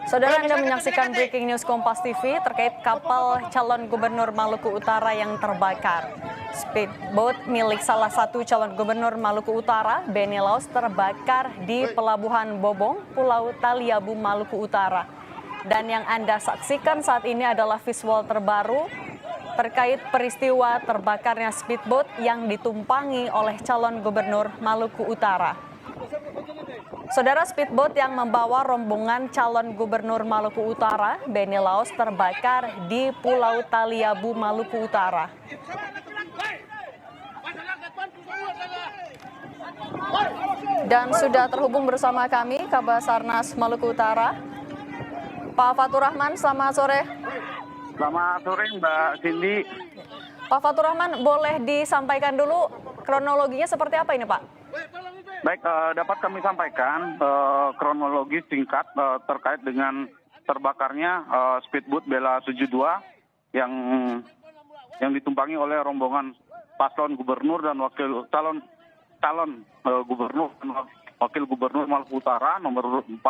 Saudara, Anda menyaksikan Breaking News Kompas TV terkait kapal calon gubernur Maluku Utara yang terbakar. Speedboat milik salah satu calon gubernur Maluku Utara, Benny Laos, terbakar di Pelabuhan Bobong, Pulau Taliabu, Maluku Utara. Dan yang Anda saksikan saat ini adalah visual terbaru terkait peristiwa terbakarnya speedboat yang ditumpangi oleh calon gubernur Maluku Utara. Saudara, speedboat yang membawa rombongan calon gubernur Maluku Utara, Benny Laos, terbakar di Pulau Taliabu, Maluku Utara. Dan sudah terhubung bersama kami Kabasarnas Maluku Utara, Pak Fatur Rahman. Selamat sore. Selamat sore Mbak Cindy. Pak Fatur Rahman, boleh disampaikan dulu kronologinya seperti apa ini, Pak? Baik, dapat kami sampaikan kronologi singkat terkait dengan terbakarnya speedboat Bella 72 yang ditumpangi oleh rombongan paslon gubernur dan calon gubernur dan wakil gubernur Maluku Utara nomor 4,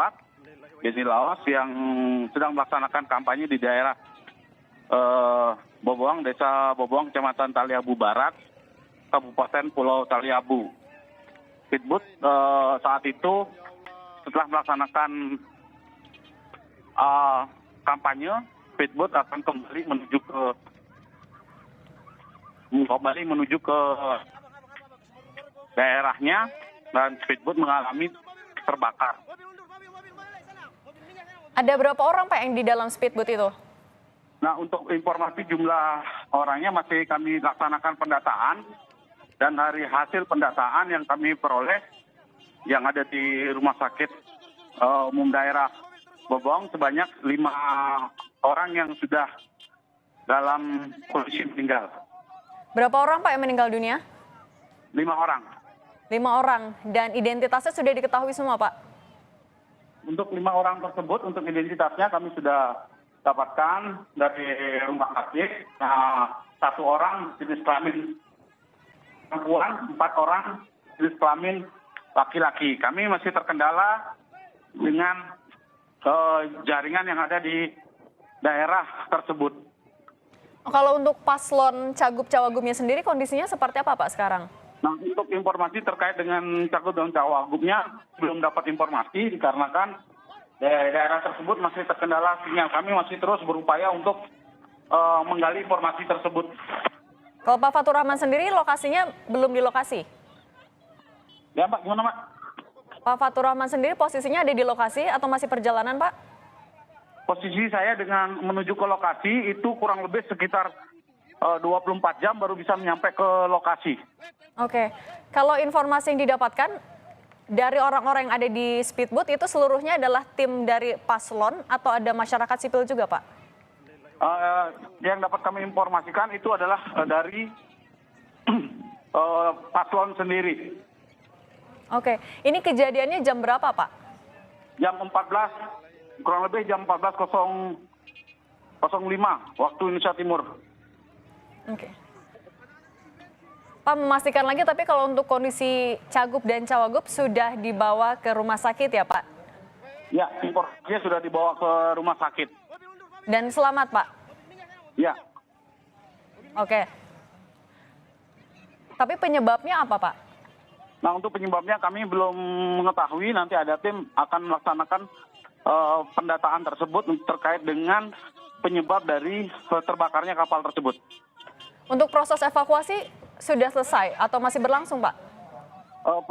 Benny Laos, yang sedang melaksanakan kampanye di daerah Bobong, Desa Bobong, Kecamatan Taliabu Barat, Kabupaten Pulau Taliabu. Speedboat saat itu setelah melaksanakan kampanye, speedboat akan kembali menuju ke daerahnya dan speedboat mengalami terbakar. Ada berapa orang, Pak, yang di dalam speedboat itu? Nah, untuk informasi jumlah orangnya masih kami laksanakan pendataan. Dan dari hasil pendataan yang kami peroleh yang ada di Rumah Sakit Umum Daerah Bobong, sebanyak 5 orang yang sudah dalam kondisi meninggal. Berapa orang, Pak, yang meninggal dunia? 5 orang. 5 orang. Dan identitasnya sudah diketahui semua, Pak? Untuk 5 orang tersebut, untuk identitasnya kami sudah dapatkan dari rumah sakit. Nah, 1 orang jenis kelamin perempuan, 4 orang jenis kelamin laki-laki. Kami masih terkendala dengan jaringan yang ada di daerah tersebut. Kalau untuk paslon cagup-cawagupnya sendiri kondisinya seperti apa, Pak, sekarang? Nah, untuk informasi terkait dengan cagup dan cawagupnya belum dapat informasi dikarenakan daerah tersebut masih terkendala sinyal. Kami masih terus berupaya untuk menggali informasi tersebut. Kalau Pak Fatur Rahman sendiri lokasinya belum di lokasi? Ya, Pak, gimana, Pak? Pak Fatur Rahman sendiri posisinya ada di lokasi atau masih perjalanan, Pak? Posisi saya dengan menuju ke lokasi itu kurang lebih sekitar 24 jam baru bisa nyampe ke lokasi. Oke, kalau informasi yang didapatkan dari orang-orang yang ada di speedboat itu seluruhnya adalah tim dari paslon atau ada masyarakat sipil juga, Pak? Yang dapat kami informasikan itu adalah dari paslon sendiri. Oke, ini kejadiannya jam berapa, Pak? Jam 14, kurang lebih jam 14.05 waktu Indonesia Timur. Oke. Pak, memastikan lagi, tapi kalau untuk kondisi cagup dan cawagup sudah dibawa ke rumah sakit ya, Pak? Ya, informasinya sudah dibawa ke rumah sakit. Dan selamat, Pak? Ya. Oke. Tapi penyebabnya apa, Pak? Nah, untuk penyebabnya kami belum mengetahui. Nanti ada tim akan melaksanakan pendataan tersebut terkait dengan penyebab dari terbakarnya kapal tersebut. Untuk proses evakuasi sudah selesai atau masih berlangsung, Pak?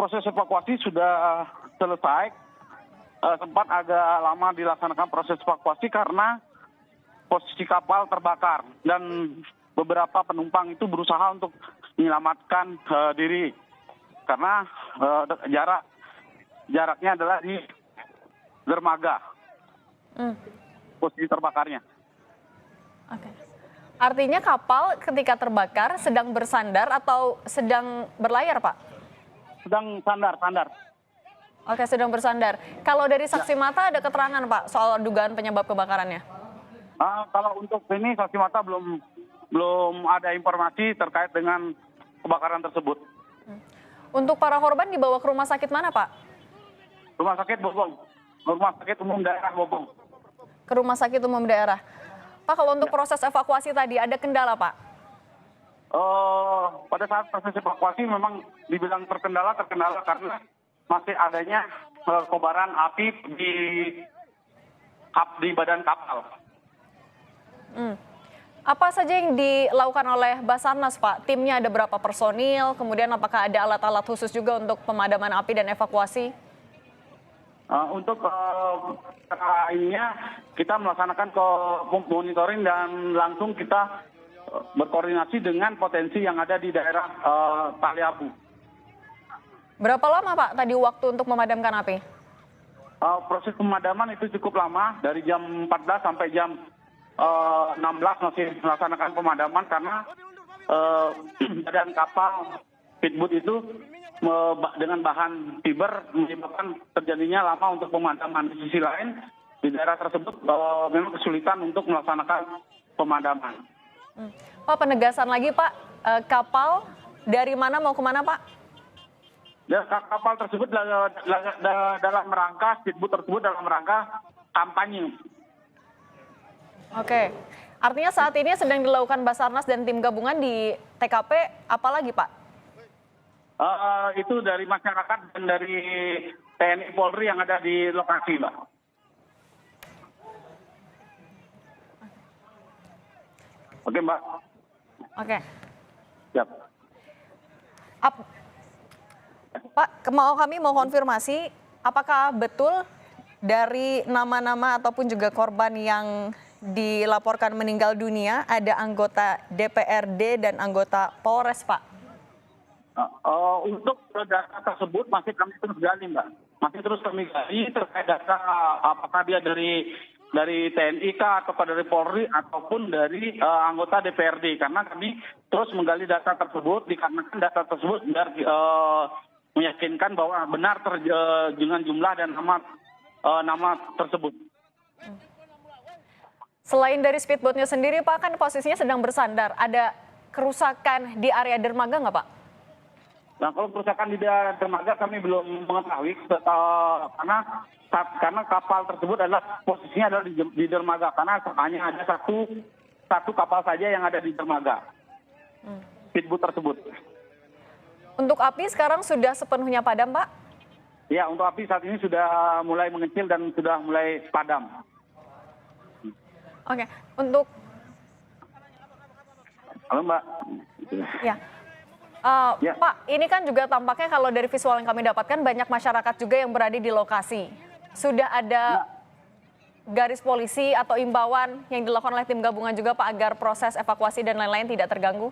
Proses evakuasi sudah selesai. Sempat agak lama dilaksanakan proses evakuasi karena posisi kapal terbakar dan beberapa penumpang itu berusaha untuk menyelamatkan diri karena jaraknya adalah di dermaga posisi terbakarnya. Oke. Artinya kapal ketika terbakar sedang bersandar atau sedang berlayar, Pak? Sedang sandar. Oke, sedang bersandar. Kalau dari saksi mata ada keterangan, Pak, soal dugaan penyebab kebakarannya? Kalau untuk ini saksi mata belum ada informasi terkait dengan kebakaran tersebut. Untuk para korban dibawa ke rumah sakit mana, Pak? Rumah sakit Bobong, Rumah Sakit Umum Daerah Bobong. Ke rumah sakit umum daerah. Pak, kalau untuk proses evakuasi tadi ada kendala, Pak? Pada saat proses evakuasi memang dibilang terkendala karena masih adanya kobaran api di badan kapal. Apa saja yang dilakukan oleh Basarnas, Pak? Timnya ada berapa personil? Kemudian apakah ada alat-alat khusus juga untuk pemadaman api dan evakuasi? Untuk ininya kita melaksanakan monitoring dan langsung kita berkoordinasi dengan potensi yang ada di daerah Tali Abu. Berapa lama, Pak, tadi waktu untuk memadamkan api? Proses pemadaman itu cukup lama, dari jam 14 sampai jam 16 masih melaksanakan pemadaman karena badan kapal speedboat itu dengan bahan fiber menyebabkan terjadinya lama untuk pemadaman. Di sisi lain, di daerah tersebut memang kesulitan untuk melaksanakan pemadaman. Pak, penegasan lagi, Pak, kapal dari mana mau kemana, Pak? Ya, kapal tersebut dalam rangka, speedboat tersebut dalam rangka kampanye. Oke, artinya saat ini sedang dilakukan Basarnas dan tim gabungan di TKP, apa lagi, Pak? Itu dari masyarakat dan dari TNI Polri yang ada di lokasi, Mbak. Oke, Mbak. Oke. Siap. Pak, kami mau konfirmasi, apakah betul dari nama-nama ataupun juga korban yang dilaporkan meninggal dunia ada anggota DPRD dan anggota Polres, Pak? Untuk data tersebut masih kami terus gali, Mbak. Masih terus kami gali terkait data apakah dia dari TNI kah atau dari Polri ataupun dari anggota DPRD, karena kami terus menggali data tersebut dikarenakan data tersebut biar meyakinkan bahwa benar dengan jumlah dan nama tersebut. Selain dari speedboatnya sendiri, Pak, kan posisinya sedang bersandar. Ada kerusakan di area dermaga nggak, Pak? Nah, kalau kerusakan di dermaga kami belum mengetahui karena kapal tersebut adalah posisinya adalah di dermaga, karena hanya ada satu kapal saja yang ada di dermaga. Speedboat tersebut. Untuk api sekarang sudah sepenuhnya padam, Pak? Ya, untuk api saat ini sudah mulai mengecil dan sudah mulai padam. Oke, untuk Halo, Mbak. ya. Ya. Pak, ini kan juga tampaknya kalau dari visual yang kami dapatkan banyak masyarakat juga yang berada di lokasi. Sudah ada garis polisi atau imbauan yang dilakukan oleh tim gabungan juga, Pak, agar proses evakuasi dan lain-lain tidak terganggu?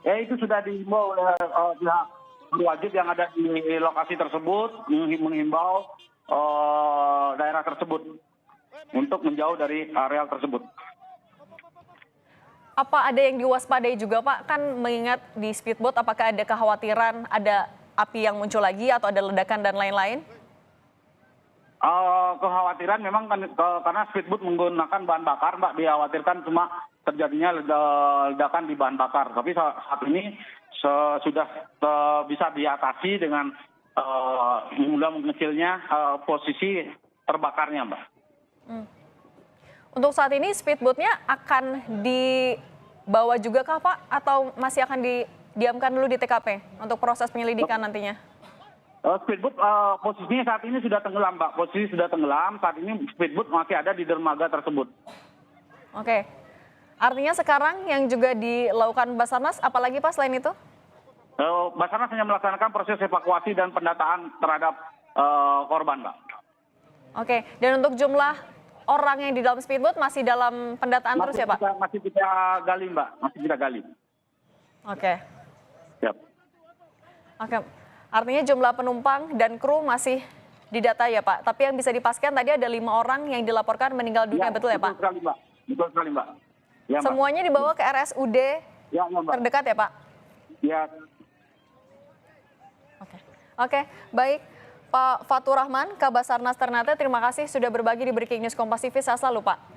Ya, itu sudah dihimbau oleh pihak berwajib yang ada di lokasi tersebut, menghimbau daerah tersebut untuk menjauh dari areal tersebut. Apa ada yang diwaspadai juga, Pak? Kan mengingat di speedboat apakah ada kekhawatiran ada api yang muncul lagi atau ada ledakan dan lain-lain? Kekhawatiran memang karena speedboat menggunakan bahan bakar, Mbak, dikhawatirkan cuma terjadinya ledakan di bahan bakar. Tapi saat ini sudah bisa diatasi dengan mudah mengecilnya posisi terbakarnya, Mbak. Untuk saat ini speedboatnya akan dibawa juga kah, Pak? Atau masih akan didiamkan dulu di TKP untuk proses penyelidikan nantinya? Speedboat posisinya saat ini sudah tenggelam, Mbak. Posisi sudah tenggelam, saat ini speedboat masih ada di dermaga tersebut. Oke. Artinya sekarang yang juga dilakukan Basarnas, apalagi, Pak, selain itu? Basarnas hanya melaksanakan proses evakuasi dan pendataan terhadap korban, Mbak. Oke, dan untuk jumlah orang yang di dalam speedboat masih dalam pendataan terus ya, Pak? Masih kita gali, Mbak. Masih kita gali. Oke. Siap. Oke. Artinya jumlah penumpang dan kru masih didata ya, Pak. Tapi yang bisa dipastikan tadi ada 5 orang yang dilaporkan meninggal dunia, betul ya, Pak? Betul sekali, Mbak. Betul sekali, Mbak. Ya, Mbak. Semuanya dibawa ke RSUD ya, Mbak. terdekat ya, Pak? Ya. Oke, baik. Pak Fatur Rahman, Kabasarnas Ternate, terima kasih sudah berbagi di Breaking News Kompas TV. Sehat selalu, Pak.